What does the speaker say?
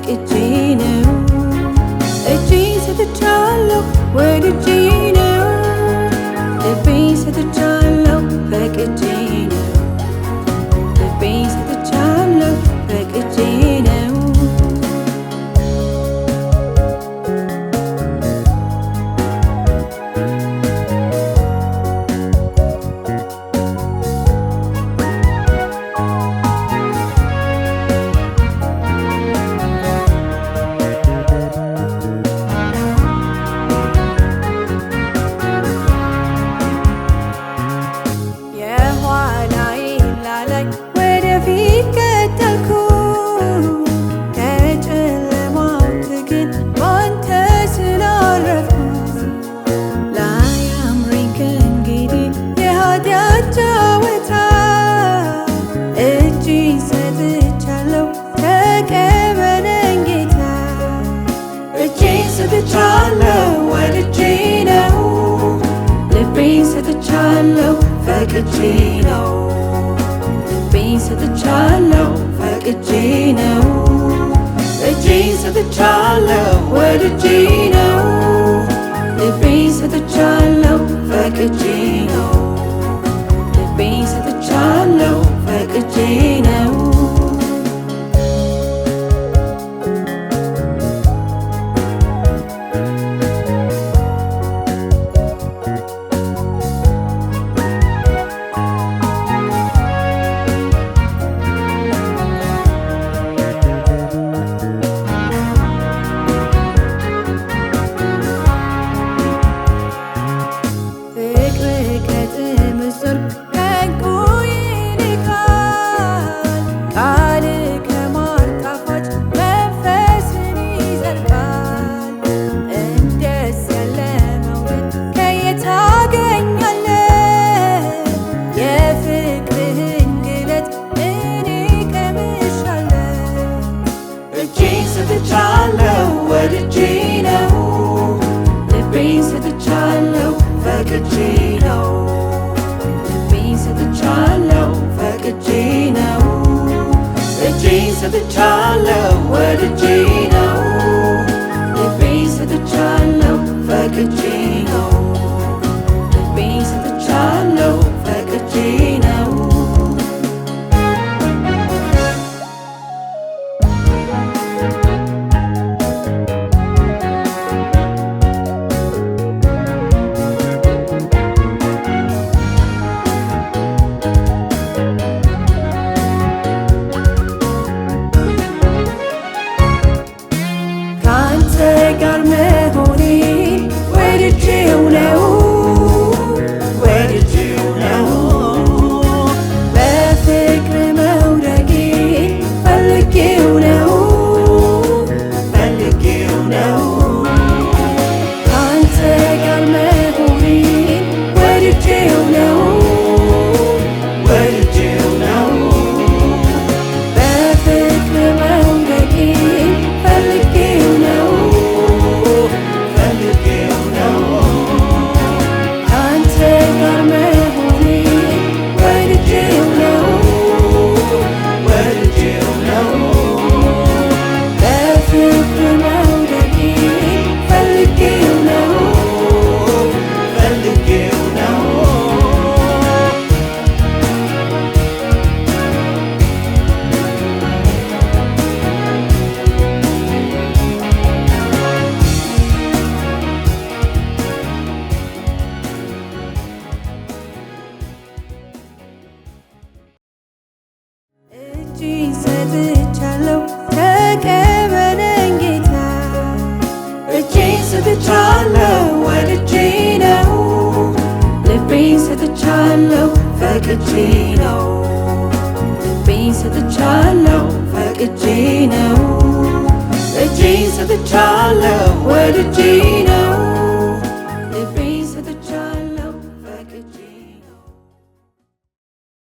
ፈቅጄ ነው እጄን ሰጥቻለሁ ወድጄ ነው ልቤን ሰጥቻለሁ ፈቅጄ ነው ልቤን ሰጥቻለሁ ፈቅጄ ነው ሰጥቻለሁ ወድጄ ነው ልቤን ሰጥቻለሁ ፈቅጄ ነው ልቤን ሰጥቻለሁ ፈቅጄ ነው እጄን ሰጥቻለሁ ወድጄ ነው ልቤን ሰጥቻለሁ ፈቅጄ ነው ልቤን ሰጥቻለሁ ፈቅጄ ነው ሰጥቻለሁ ወድጄ ነው ልቤን ሰጥቻለሁ ፈቅጄ ነው ልቤን ሰጥቻለሁ ፈቅጄ ነው እጄን ሰጥቻለሁ ወድጄ ነው ልቤን ሰጥቻለሁ ፈቅጄ ነው ልቤን ሰጥቻለሁ ፈቅጄ ነው ጋር መሆኔ ወድጄው ነው ወድጄው ነው በፍቅር መውደቄ ፈልጌው ነው ፈልጌው ነው ካንተ ጋር መሆኔ ወድጄው ነው ወድጄው ነው በፍቅር መውደቄ ፈልጌው ነው ሰጥቻለሁ ተቀበለኝ ጌታ እጄን ሰጥቻለሁ ወድጄ ነው ልቤን ሰጥቻለሁ ፈቅጄ ነው ልቤን ሰጥቻለሁ ፈቅጄ ነው እጄን ሰጥቻለሁ